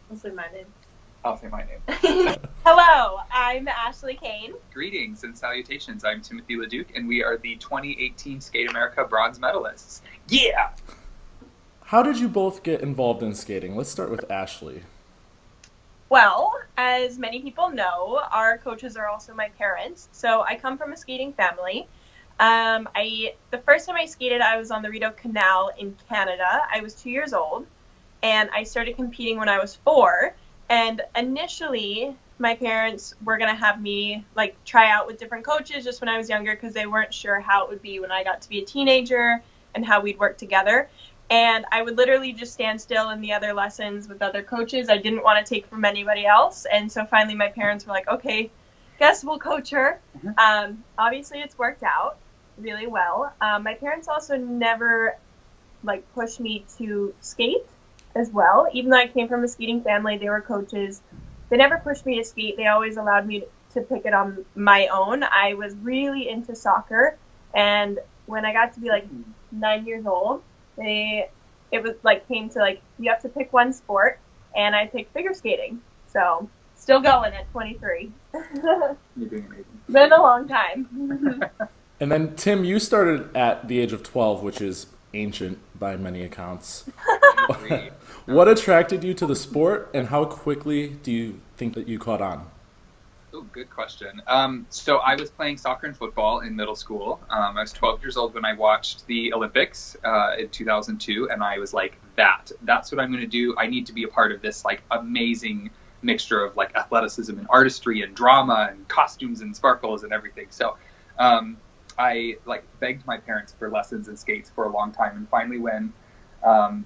I'll say my name. I'll say my name. Hello, I'm Ashley Cain. Greetings and salutations. I'm Timothy LeDuc, and we are the 2018 Skate America bronze medalists. Yeah! How did you both get involved in skating? Let's start with Ashley. Well, as many people know, our coaches are also my parents, so I come from a skating family. The first time I skated, I was on the Rideau Canal in Canada. I was 2 years old, and I started competing when I was 4. And initially, my parents were going to have me try out with different coaches just when I was younger because they weren't sure how it would be when I got to be a teenager and how we'd work together. And I would literally just stand still in the other lessons with other coaches. I didn't want to take from anybody else. And so finally my parents were like, okay, guess we'll coach her. Obviously it's worked out really well. My parents also never pushed me to skate as well. Even though I came from a skating family, they were coaches. They never pushed me to skate. They always allowed me to pick it on my own. I was really into soccer. And when I got to be 9 years old, it was came to you have to pick one sport, and I picked figure skating. So still going at 23. You're doing amazing. Been a long time. And then Tim, you started at the age of 12, which is ancient by many accounts. What attracted you to the sport, and how quickly do you think that you caught on? Oh, good question. So I was playing soccer and football in middle school. I was 12 years old when I watched the Olympics in 2002, and I was like, that's what I'm going to do. I need to be a part of this amazing mixture of athleticism and artistry and drama and costumes and sparkles and everything. So I begged my parents for lessons and skates for a long time, and finally when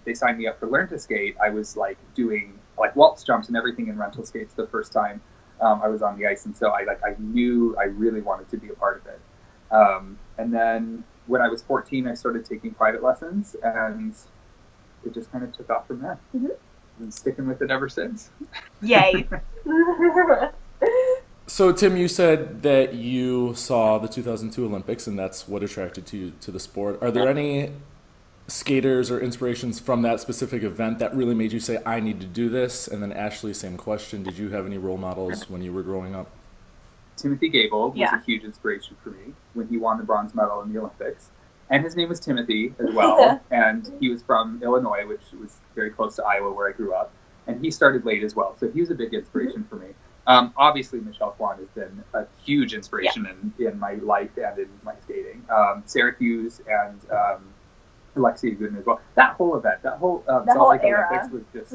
they signed me up for Learn to Skate, I was doing waltz jumps and everything in rental skates the first time I was on the ice, and so I knew I really wanted to be a part of it. And then when I was 14, I started taking private lessons, and it just kind of took off from there. Mm-hmm. I've been sticking with it ever since. Yay! So Tim, you said that you saw the 2002 Olympics, and that's what attracted you to the sport. Are there any skaters or inspirations from that specific event that really made you say, I need to do this? And then Ashley, same question. Did you have any role models when you were growing up? Timothy Gable was a huge inspiration for me when he won the bronze medal in the Olympics. And his name was Timothy as well. And he was from Illinois, which was very close to Iowa where I grew up. And he started late as well. So he was a big inspiration for me. Obviously, Michelle Kwan has been a huge inspiration in my life and in my skating. Sarah Hughes and Alexia Gooden as well. That whole event, that whole Salt Lake Olympics was just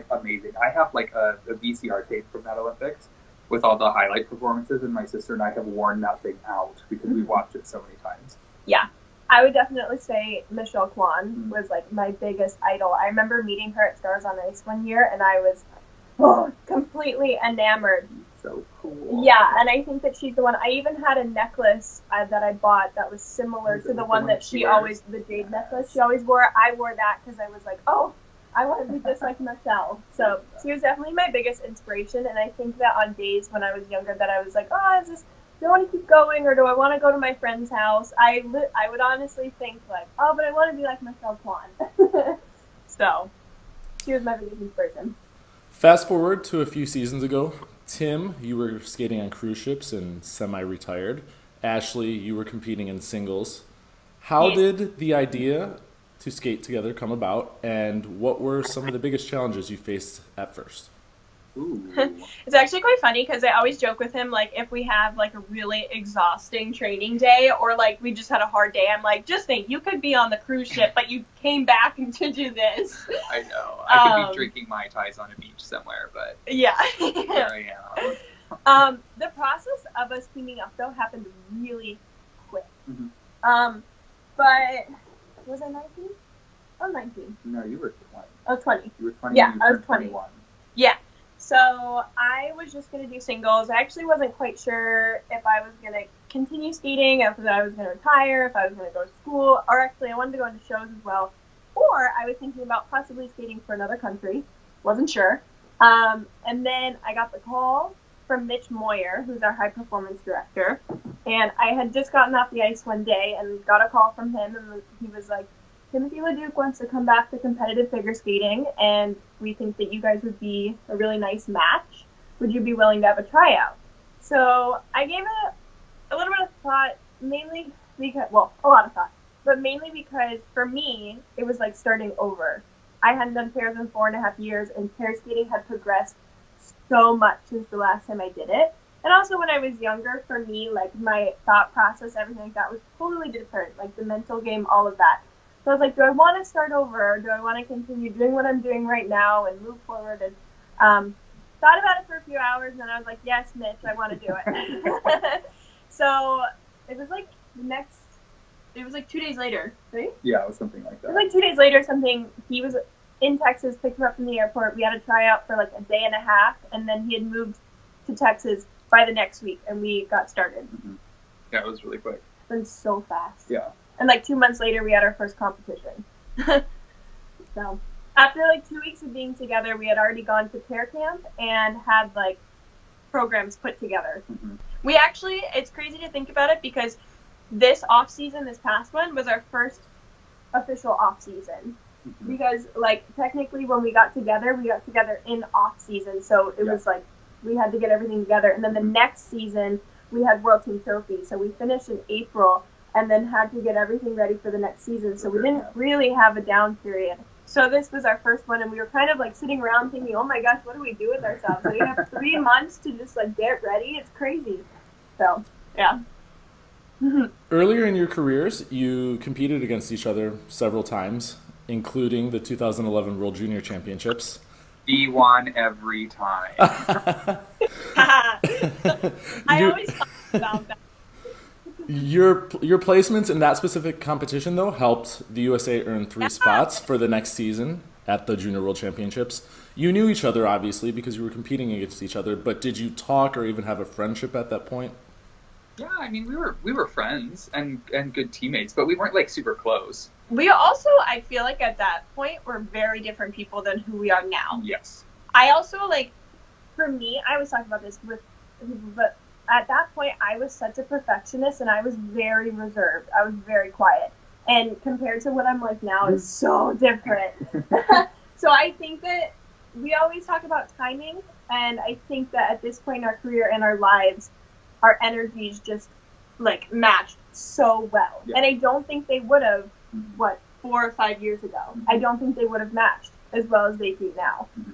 amazing. I have a VCR tape from that Olympics with all the highlight performances, and my sister and I have worn that thing out because we watched it so many times. Yeah, I would definitely say Michelle Kwan was my biggest idol. I remember meeting her at Stars on Ice one year, and I was completely enamored. So cool. Yeah, and I think that she's the one. I even had a necklace that I bought that was similar to the one that she always, the jade necklace she always wore. I wore that because I was like, oh, I want to be just like Michelle. So she was definitely my biggest inspiration, and I think that on days when I was younger that I was like, oh, do I want to keep going, or do I want to go to my friend's house? I would honestly think oh, but I want to be like Michelle Kwan. So she was my biggest inspiration. Fast forward to a few seasons ago. Tim, you were skating on cruise ships and semi-retired. Ashley, you were competing in singles. How did the idea to skate together come about, and what were some of the biggest challenges you faced at first? It's actually quite funny because I always joke with him, if we have a really exhausting training day or we just had a hard day, I'm like, just think, you could be on the cruise ship, but you came back to do this. I know. I could be drinking Mai Tais on a beach somewhere, but yeah. Here I am. The process of us teaming up, though, happened really quick. Mm-hmm. But was I 19? Oh, 19. No, you were 20. Oh, 20. You were 20. Yeah, I was 20. 21. Yeah. So I was just going to do singles. I actually wasn't quite sure if I was going to continue skating, if I was going to retire, if I was going to go to school, or actually I wanted to go into shows as well. Or I was thinking about possibly skating for another country. Wasn't sure. And then I got the call from Mitch Moyer, who's our high performance director. And I had just gotten off the ice one day and got a call from him, and he was like, Timothy LeDuc wants to come back to competitive figure skating, and we think that you guys would be a really nice match. Would you be willing to have a tryout? So I gave it a little bit of thought, mainly because, well, a lot of thought, but mainly because for me, it was like starting over. I hadn't done pairs in 4.5 years, and pair skating had progressed so much since the last time I did it. And also when I was younger, for me, like my thought process, everything like that was totally different, like the mental game, all of that. So I was like, do I want to start over, or do I want to continue doing what I'm doing right now and move forward? And thought about it for a few hours, and then I was like, yes, Mitch, I want to do it. So it was like it was like 2 days later, right? Yeah, it was something like that. It was like 2 days later, he was in Texas, picked him up from the airport. We had a tryout for like a day and a half, and then he had moved to Texas by the next week, and we got started. Mm-hmm. Yeah, it was really quick. It's been so fast. Yeah. And like 2 months later, we had our first competition. So after like 2 weeks of being together, we had already gone to pair camp and had like programs put together. Mm-hmm. We actually, it's crazy to think about it because this off season, this past one, was our first official off season. Mm-hmm. Because like technically when we got together in off season, so it was like we had to get everything together. And then the next season we had World Team Trophy, so we finished in April and then had to get everything ready for the next season. So we didn't really have a down period. So this was our first one, and we were kind of like sitting around thinking, oh my gosh, what do we do with ourselves? So we have 3 months to just like get ready. It's crazy. So yeah. Earlier in your careers, you competed against each other several times, including the 2011 World Junior Championships. He won every time. I always thought about that. Your placements in that specific competition, though, helped the USA earn 3 spots for the next season at the Junior World Championships. You knew each other, obviously, because you were competing against each other, but did you talk or even have a friendship at that point? Yeah, I mean, we were friends and good teammates, but we weren't like super close. We also, I feel like at that point, were very different people than who we are now. Yes. I also, like, for me, I was talking about this with people, but at that point, I was such a perfectionist, and I was very reserved. I was very quiet. And compared to what I'm like now, is so different. So I think that we always talk about timing, and I think that at this point in our career and our lives, our energies just, like, matched so well. Yeah. And I don't think they would have, 4 or 5 years ago. Mm-hmm. I don't think they would have matched as well as they do now. Mm-hmm.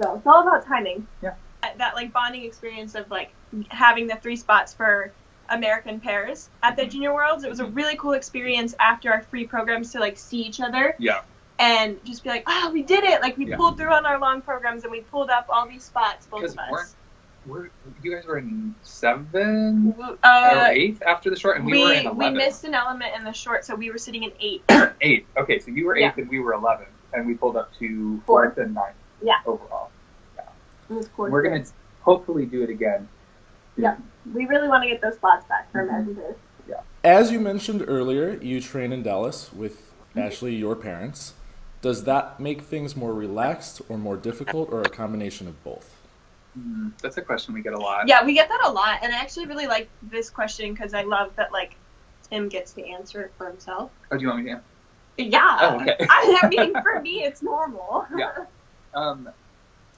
So it's all about timing. Yeah. That, like, bonding experience of, like, having the 3 spots for American pairs at the Junior Worlds, it was a really cool experience after our free programs to, like, see each other. Yeah. And just be like, oh, we did it! Like, we pulled through on our long programs, and we pulled up all these spots, both of us. You guys were in 7 or 8 after the short, and we were in 11. We missed an element in the short, so we were sitting in 8. 8. Okay, so you were 8th and we were 11, and we pulled up to 4th and 9th overall. Yeah. It was cool. We're going to hopefully do it again. Yeah. We really want to get those spots back for American pairs. Yeah. As you mentioned earlier, you train in Dallas with Ashley, your parents. Does that make things more relaxed or more difficult, or a combination of both? That's a question we get a lot. Yeah, we get that a lot, and I actually really like this question because I love that, like, Tim gets to answer it for himself. Oh, do you want me to answer? Yeah. Oh, okay. I mean, for me, it's normal. Yeah.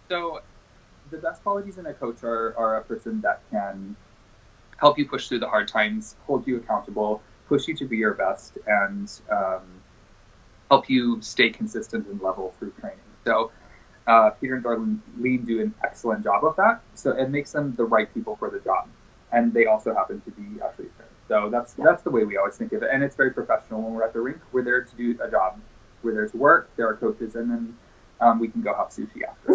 So the best qualities in a coach are a person that can help you push through the hard times, hold you accountable, push you to be your best, and help you stay consistent and level through training. So Peter and Darlene do an excellent job of that. So it makes them the right people for the job. And they also happen to be Ashley's parents. So that's the way we always think of it. And it's very professional when we're at the rink. We're there to do a job. We're there to work. There are coaches. And then we can go have sushi after.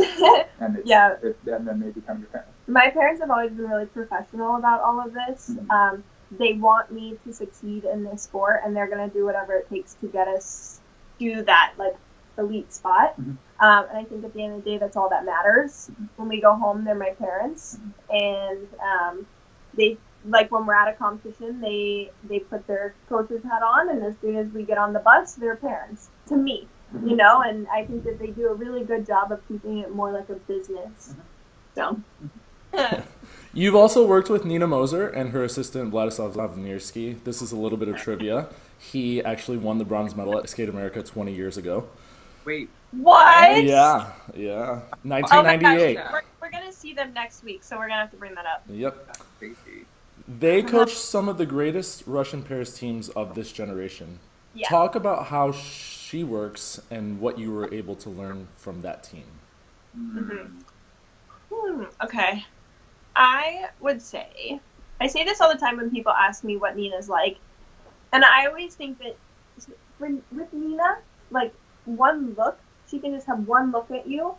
And and then they become your parents. My parents have always been really professional about all of this. Mm-hmm. They want me to succeed in this sport, and they're going to do whatever it takes to get us to that, like, elite spot. Mm-hmm. And I think at the end of the day, that's all that matters. Mm-hmm. When we go home, they're my parents. Mm-hmm. And they, like, when we're at a competition, they put their coach's hat on, and as soon as we get on the bus, they're parents to me. Mm-hmm. You know, and I think that they do a really good job of keeping it more like a business. Mm-hmm. So. You've also worked with Nina Moser and her assistant Vladislav Lavnirsky. This is a little bit of trivia. he actually won the bronze medal at Skate America 20 years ago. Wait. What? Yeah. Oh my 1998. gosh, we're gonna see them next week, so we're gonna have to bring that up. Yep. That's crazy. They coached some of the greatest Russian pairs teams of this generation. Yeah. Talk about how she works and what you were able to learn from that team. Okay. I would say, I say this all the time when people ask me what Nina's like, and I always think that with Nina, like, one look, she can just have one look at you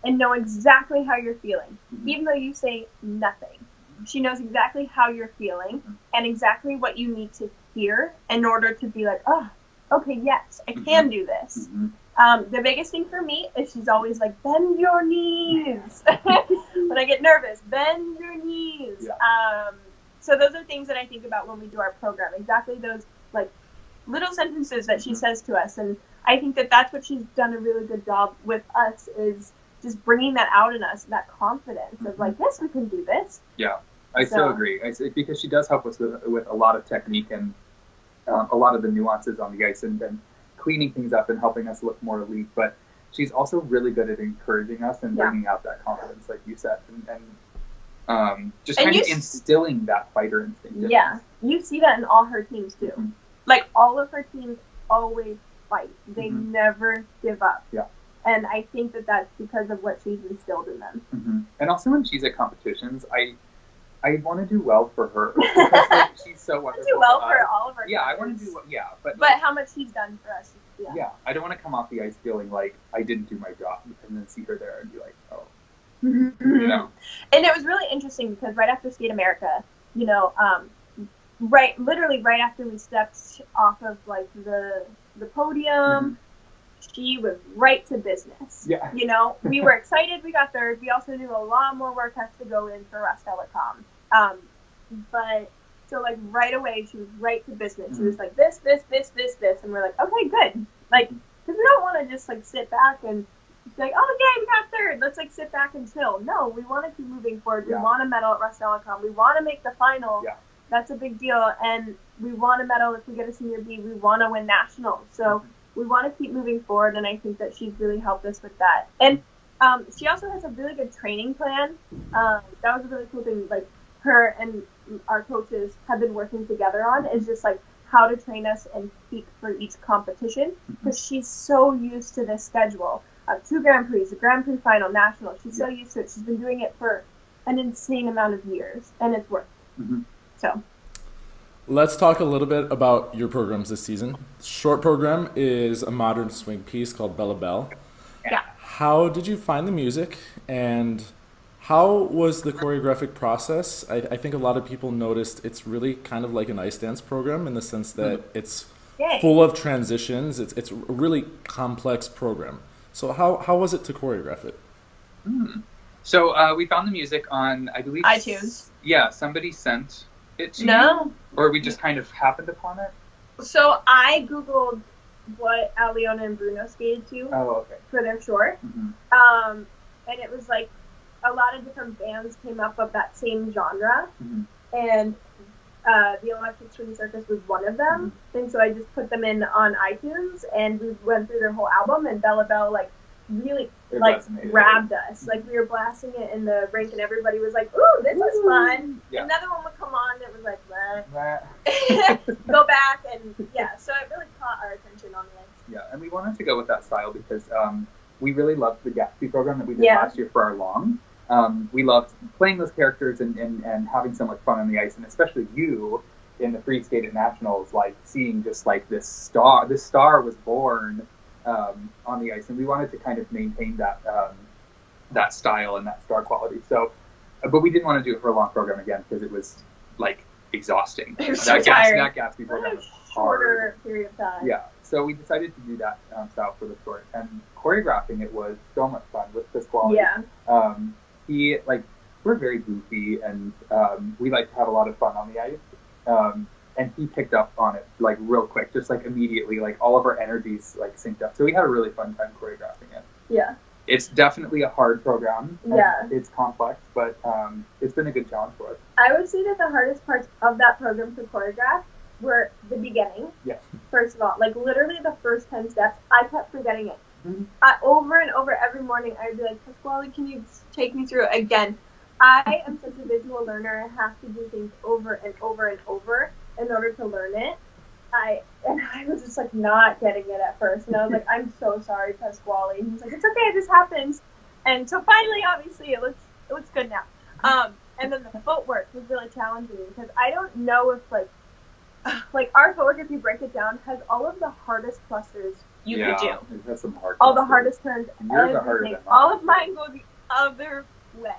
and know exactly how you're feeling, even though you say nothing. She knows exactly how you're feeling and exactly what you need to hear in order to be like, oh, okay, yes, I can do this. The biggest thing for me is she's always like, bend your knees. When I get nervous, bend your knees. Yeah. So those are things that I think about when we do our program. Exactly those, like, little sentences that she says to us. And I think that that's what she's done a really good job with us, is just bringing that out in us, that confidence of like, yes, we can do this. Yeah, I so agree. Because she does help us with a lot of technique and a lot of the nuances on the ice and cleaning things up and helping us look more elite. But she's also really good at encouraging us and bringing out that confidence, like you said, and just kind of instilling that fighter instinct. Yeah, you see that in all her teams too. Like, all of her teams always fight. They never give up. Yeah. And I think that that's because of what she's instilled in them. And also when she's at competitions, I want to do well for her. Because, like, she's so wonderful. Do well for all of her. Yeah, I want to do well. Yeah, but how much she's done for us. Yeah, I don't want to come off the ice feeling like I didn't do my job and then see her there and be like, oh. You know. And it was really interesting because right after Skate America, you know, literally right after we stepped off of like the podium, she was right to business. Yeah. You know, we were excited we got third. We also knew a lot more work has to go in for Russ Telecom. But so like right away she was right to business. She was like this, and we're like, okay, good. Like, because we don't want to just like sit back and be like, oh yeah, we got third. Let's like sit back and chill. No, we want to keep moving forward. We want a medal at Russ Telecom. We want to make the final. Yeah. That's a big deal, and we want a medal if we get a senior B. We want to win nationals, so we want to keep moving forward, and I think that she's really helped us with that. And she also has a really good training plan. That was a really cool thing. Like, her and our coaches have been working together on is just like how to train us and peak for each competition, because she's so used to this schedule of 2 Grand Prix, a Grand Prix final, national. She's so used to it. She's been doing it for an insane amount of years, and it's worked. So, let's talk a little bit about your programs this season. Short program is a modern swing piece called Bella Belle. Yeah. How did you find the music, and how was the choreographic process? I think a lot of people noticed it's really kind of like an ice dance program in the sense that it's full of transitions. It's a really complex program. So how was it to choreograph it? So we found the music on, I believe, iTunes. Yeah, somebody sent it to you? Or we just kind of happened upon it? So I Googled what Aliona and Bruno skated to for their short. And it was like a lot of different bands came up of that same genre. And the Electric Swing Circus was one of them. And so I just put them in on iTunes, and we went through their whole album, and Bella Belle, like, really grabbed us. Like, we were blasting it in the rink and everybody was like, ooh, this is fun. Another one would come on that was like, go back, and so it really caught our attention on the ice. Yeah, and we wanted to go with that style because we really loved the Gatsby program that we did last year for our long. We loved playing those characters and having so much fun on the ice, and especially you in the free skate at nationals, like seeing just like this star was born on the ice, and we wanted to kind of maintain that style and that star quality. So, but we didn't want to do it for a long program again because it was like exhausting. It was so tiring. That Gatsby program was shorter period of time. Yeah, so we decided to do that style for the short, and choreographing it was so much fun with Chris Quality. We're very goofy, and we like to have a lot of fun on the ice. And he picked up on it like real quick, just like immediately, like all of our energies like synced up. So we had a really fun time choreographing it. Yeah. It's definitely a hard program. Yeah. It's complex, but it's been a good challenge for us. I would say that the hardest parts of that program to choreograph were the beginning. Yeah. First of all, like literally the first 10 steps, I kept forgetting it. Mm-hmm. Over and over every morning, I'd be like, Pasquale, can you take me through it again? I am such a visual learner. I have to do things over and over and over in order to learn it. I was just like not getting it at first, and I was like, I'm so sorry, Pasquale. And he's like, it's okay, this happens. And so finally, obviously, it looks good now. And then the footwork was really challenging because I don't know if like our footwork, if you break it down, has all of the hardest clusters you could do. It has some hard all the hardest turns, everything. All of mine go the other way.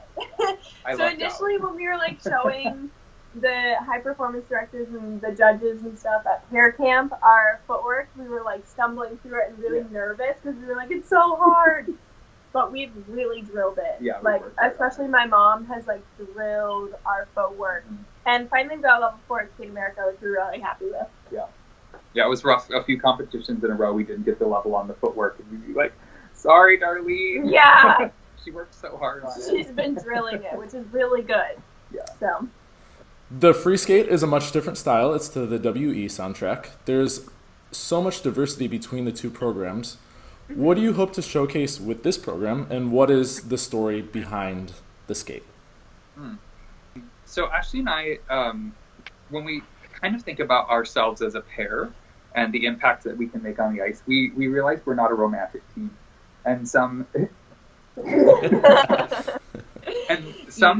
So that initially, when we were like showing the high performance directors and the judges and stuff at pair camp our footwork, we were like stumbling through it and really nervous because we were like, it's so hard. But we've really drilled it. Yeah, like especially my mom has like drilled our footwork. Mm-hmm. And finally we got level 4 at Skate America, which we're really happy with. Yeah, it was rough. A few competitions in a row we didn't get the level on the footwork, and we'd be like, sorry, Darlene. Yeah. She worked so hard on it. She's been drilling it, which is really good. Yeah. So the free skate is a much different style. It's to the WE soundtrack. There's so much diversity between the two programs. What do you hope to showcase with this program, and what is the story behind the skate? So Ashley and I, when we kind of think about ourselves as a pair and the impact that we can make on the ice, we realize we're not a romantic team. And some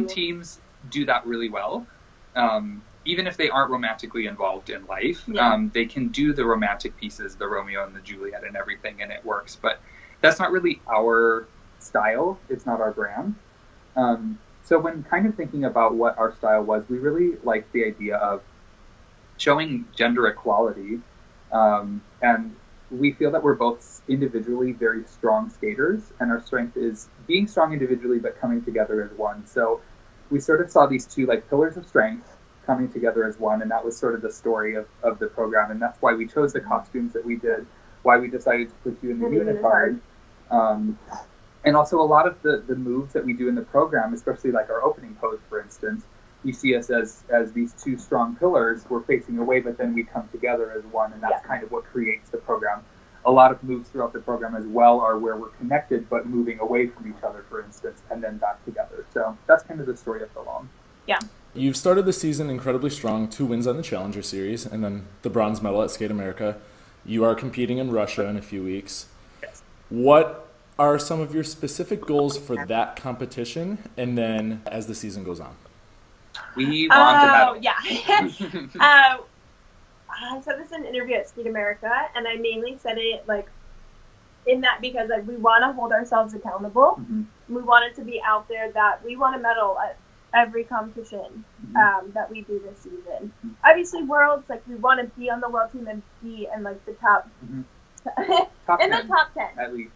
teams do that really well. Even if they aren't romantically involved in life, they can do the romantic pieces, the Romeo and the Juliet and everything, and it works. But that's not really our style. It's not our brand. So when kind of thinking about what our style was, we really liked the idea of showing gender equality. And we feel that we're both individually very strong skaters, and our strength is being strong individually but coming together as one. So we sort of saw these two like pillars of strength coming together as one, and that was sort of the story of the program, and that's why we chose the costumes that we did, why we decided to put you in the unitard. And also a lot of the moves that we do in the program, especially like our opening pose, for instance, you see us as these two strong pillars. We're facing away, but then we come together as one, and that's kind of what creates the program. A lot of moves throughout the program as well are where we're connected, but moving away from each other, for instance, and then back together. So that's kind of the story of the long. Yeah. You've started the season incredibly strong, 2 wins on the Challenger Series, and then the bronze medal at Skate America. You are competing in Russia in a few weeks. Yes. What are some of your specific goals for that competition, and then as the season goes on? We want the medal. Yeah. I said this in an interview at Skate America, and I mainly said it like in that because like we want to hold ourselves accountable. Mm-hmm. We want it to be out there that we want a medal at every competition that we do this season. Obviously, worlds, like we want to be on the world team and be in like the top, top in 10, the top 10 at least,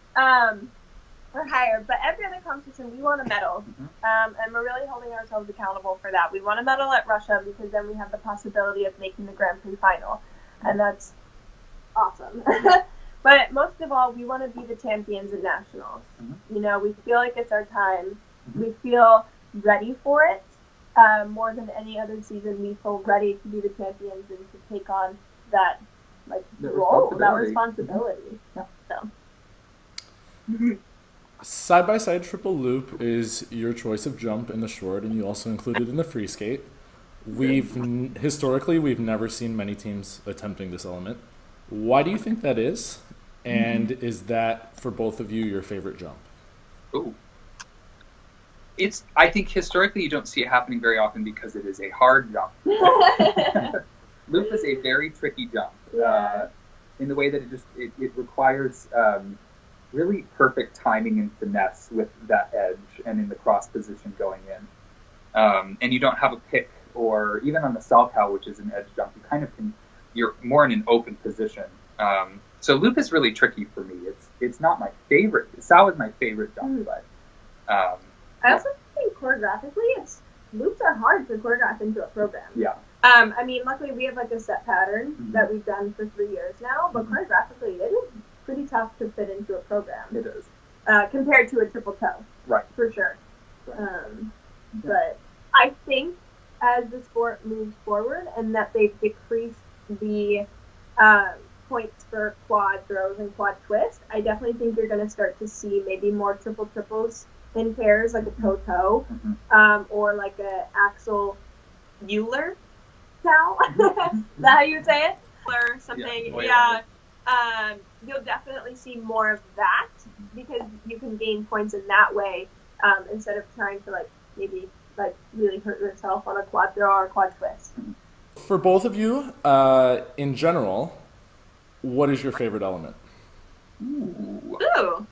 or higher. But every other competition, we want a medal, and we're really holding ourselves accountable for that. We want a medal at Russia because then we have the possibility of making the Grand Prix final, and that's awesome. But most of all, we want to be the champions at nationals. You know, we feel like it's our time. We feel ready for it. More than any other season, we feel ready to be the champions and to take on that role, that responsibility. So. Side-by-side triple loop is your choice of jump in the short, and you also include it in the free skate. Historically, we've never seen many teams attempting this element. Why do you think that is? And is that, for both of you, your favorite jump? Ooh. I think historically you don't see it happening very often because it is a hard jump. Loop is a very tricky jump in the way that it requires really perfect timing and finesse with that edge and in the cross position going in. And you don't have a pick, or even on the salchow, which is an edge jump, you're more in an open position. So loop is really tricky for me. It's not my favorite. Sal is my favorite jump, but I also think choreographically, loops are hard to choreograph into a program. Yeah. I mean, luckily we have like a set pattern that we've done for 3 years now, but choreographically it is pretty tough to fit into a program. It is. Compared to a triple toe. Right. For sure. But I think as the sport moves forward and that they've decreased the points for quad throws and quad twist, I definitely think you're going to start to see maybe more triples in pairs, like a toe-toe, or like a Axel Euler cow. Is that how you would say it? Or something, yeah. You'll definitely see more of that because you can gain points in that way instead of trying to like maybe like really hurt yourself on a quad throw or a quad twist. For both of you, in general, what is your favorite element? Ooh.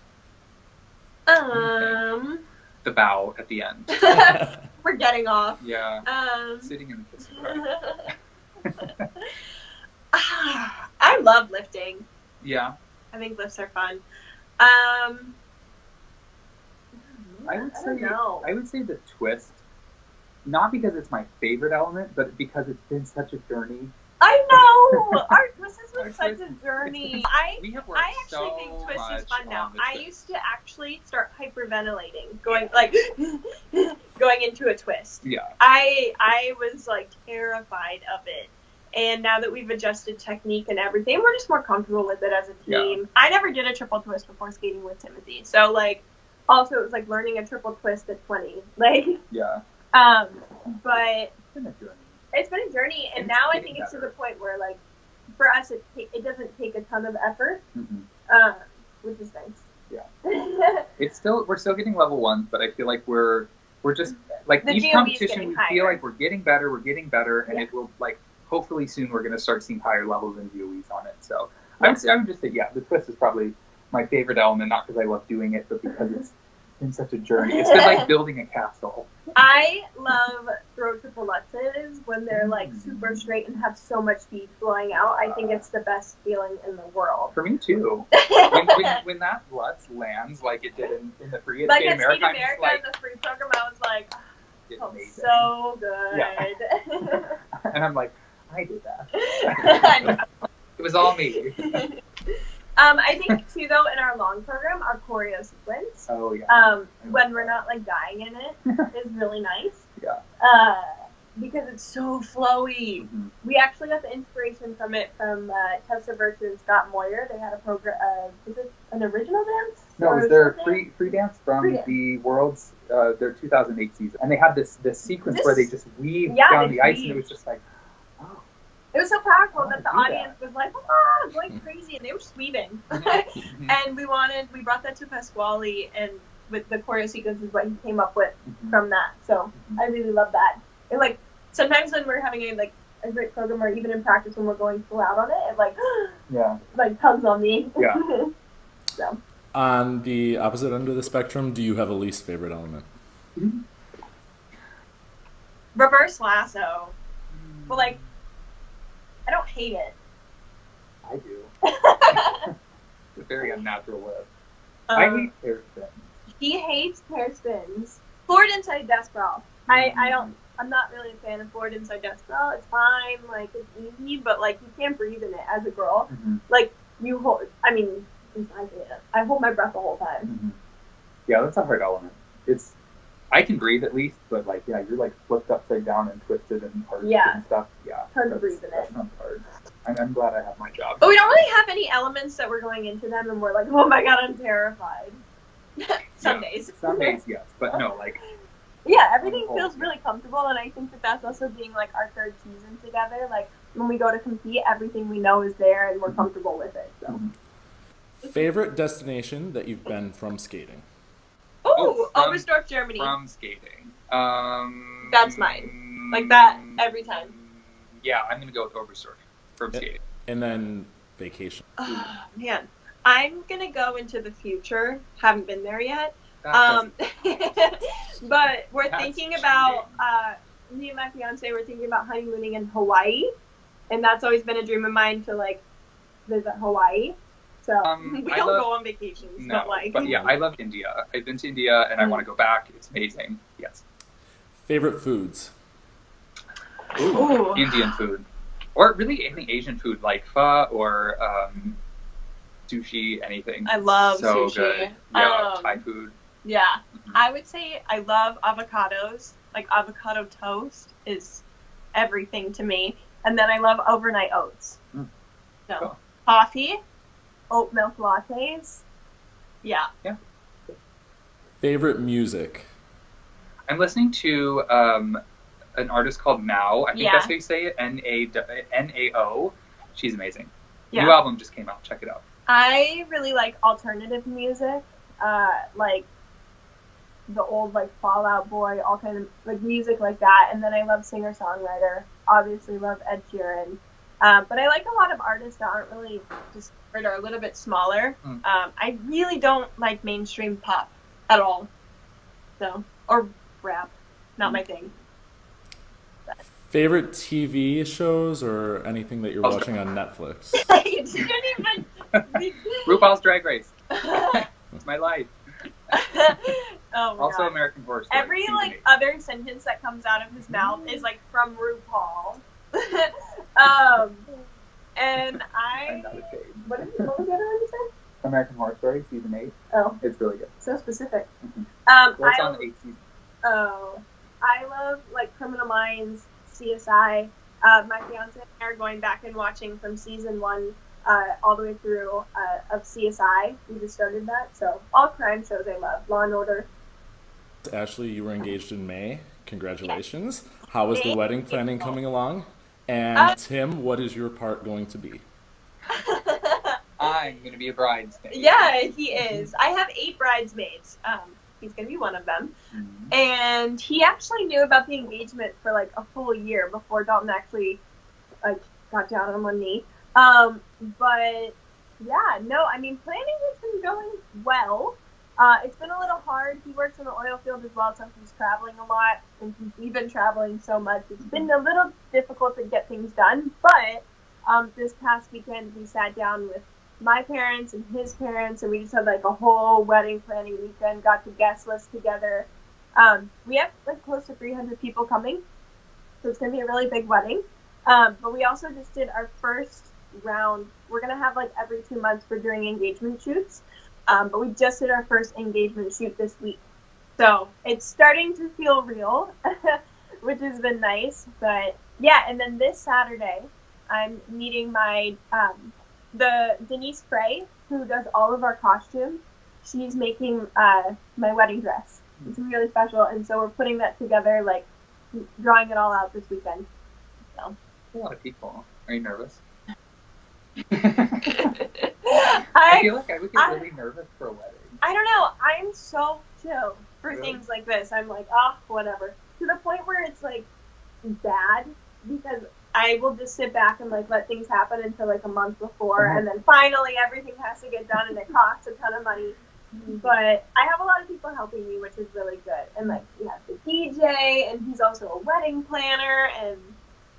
The bow at the end. We're getting off. Yeah. Sitting in the kissing car. I love lifting. Yeah. I think lifts are fun. I would say the twist, not because it's my favorite element, but because it's been such a journey. I know! Our twist has been such a journey. I actually think twist is fun now. I used to actually start hyperventilating, going into a twist. Yeah. I was like terrified of it. And now that we've adjusted technique and everything, we're just more comfortable with it as a team. Yeah. I never did a triple twist before skating with Timothy. So like also it was like learning a triple twist at 20. Like yeah. But it's been a journey, and now I think it's to the point where, like, for us, it doesn't take a ton of effort, which is nice. Yeah. We're still getting level 1, but I feel like we're just, like, each competition, we feel like we're getting better, and it will, like, hopefully soon we're going to start seeing higher levels in DOEs on it. So I would just say, the twist is probably my favorite element, not because I love doing it, but because it's been such a journey. It's been like building a castle. I love throw triple Lutzes when they're like super straight and have so much speed flowing out. I think it's the best feeling in the world. For me too. when that Lutz lands like it did in the free at like Skate America, in the free program, I was like, oh, so good. Yeah. And I'm like, I did that. It was all me. I think too though in our long program, our choreo sequence. Oh yeah. When we're not like dying in it is really nice. Yeah. Because it's so flowy. Mm-hmm. We actually got the inspiration from it from Tessa versus Scott Moyer. They had a program. Is it an original dance? No, it was their free dance from the World's their 2008 season, and they had this sequence where they just weaved down the ice, and it was just like, oh. It was so powerful that the audience was like, ah, going crazy, and they were sweeping. And we brought that to Pasquale, and with the choreo sequence is what he came up with from that. So I really love that. And like sometimes when we're having a great program, or even in practice when we're going full out on it, it like tugs on me. Yeah. So. On the opposite end of the spectrum, do you have a least favorite element? Reverse lasso. But like, I don't hate it. I do. It's a very unnatural lift. I hate hair spins. He hates hair spins. Forward inside desk crawl. I'm not really a fan of forward inside desk crawl. It's fine, like it's easy, but like you can't breathe in it as a girl. Like you hold. I mean, I hold my breath the whole time. Yeah, that's a hard element. I can breathe at least, but like, you're like flipped upside down and twisted and hard and stuff. Yeah, it's hard to breathe in it. That's hard. I'm glad I have my job. But we don't really have any elements that we're going into them and we're like, oh my god, I'm terrified. Some days, yes, but no, like. Yeah, everything feels really comfortable, and I think that's also being like our third season together. Like when we go to compete, everything we know is there, and we're comfortable with it. So. Favorite destination that you've been from skating? Oberstdorf, Germany. From skating. That's mine. Like that every time. Yeah, I'm gonna go with Oberstdorf from skating. And then vacation. Oh, man, I'm gonna go into the future. Haven't been there yet. But we're thinking about me and my fiance. We're thinking about honeymooning in Hawaii, and that's always been a dream of mine to like visit Hawaii. So we don't go on vacations, but yeah, I love India. I've been to India and I want to go back. It's amazing. Yes. Favorite foods? Ooh. Indian food, or really any Asian food like pho or sushi. Anything. I love so sushi. Good. Yeah, Thai food. Yeah, I would say I love avocados. Like avocado toast is everything to me. And then I love overnight oats. So Cool. coffee, oat milk lattes. Yeah. Favorite music? I'm listening to an artist called Now. I think that's how you say it. Nao. She's amazing. Yeah. New album just came out. Check it out. I really like alternative music, like the old like Fall Out Boy, all kind of like music like that. And then I love singer-songwriter. Obviously love Ed Sheeran. But I like a lot of artists that aren't really just or are a little bit smaller. I really don't like mainstream pop at all. So, or rap, not my thing. Favorite TV shows or anything that you're watching on Netflix? You didn't even. RuPaul's Drag Race. It's my life. Oh my Also God. American Horror Story. Every season like 8. other sentence that comes out of his mouth is like from RuPaul. And I'm not ashamed. what was the other one you said? American Horror Story season 8. Oh, It's really good. so specific. Well, it's on the 8th season. Oh, I love like Criminal Minds, CSI. My fiance and I are going back and watching from season 1 all the way through of CSI. We just started that, so all crime shows I love. Law and Order. Ashley, you were engaged in May. Congratulations. How is the wedding planning coming along? And Tim, what is your part going to be? I'm going to be a bridesmaid. Yeah, he is. I have 8 bridesmaids. He's going to be one of them. Mm-hmm. And he actually knew about the engagement for like a full year before Dalton actually like got down on one knee. But yeah, no, I mean, planning has been going well. It's been a little hard. He works in the oil field as well, so he's traveling a lot. And since we've been traveling so much, it's been a little difficult to get things done. But this past weekend, we sat down with my parents and his parents, and we just had like a whole wedding planning weekend, got the guest list together. We have like close to 300 people coming, so it's going to be a really big wedding. But we also just did our first round. We're going to have like every 2 months for doing engagement shoots. But we just did our first engagement shoot this week. So it's starting to feel real, which has been nice. But yeah, and then this Saturday, I'm meeting my, the Denise Frey, who does all of our costumes. She's making my wedding dress. It's really special. And so we're putting that together, like drawing it all out this weekend. So. A lot of people. Are you nervous? I feel like I would get really nervous for a wedding. I don't know. I'm so chill for Really? things like this. I'm like, oh, whatever. To the point where it's like bad because I will just sit back and like let things happen until like a month before, and then finally everything has to get done, and it costs a ton of money. But I have a lot of people helping me, which is really good. And like we have the DJ, and he's also a wedding planner, and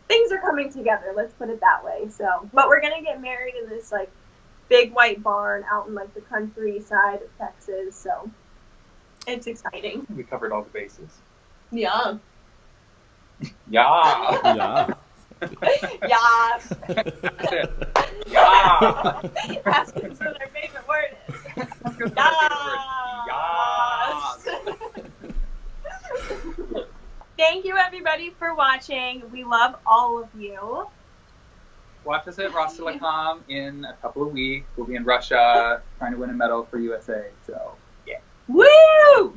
things are coming together. Let's put it that way. So, but we're gonna get married in this like big white barn out in like the countryside of Texas. So it's exciting. We covered all the bases. Yeah. Yeah. Yeah. Yeah. That's it. Yeah. Ask us what our favorite word is. Yes. Thank you, everybody, for watching. We love all of you. Watch us at Rostelecom in a couple of weeks. We'll be in Russia trying to win a medal for USA. So, yeah. Woo!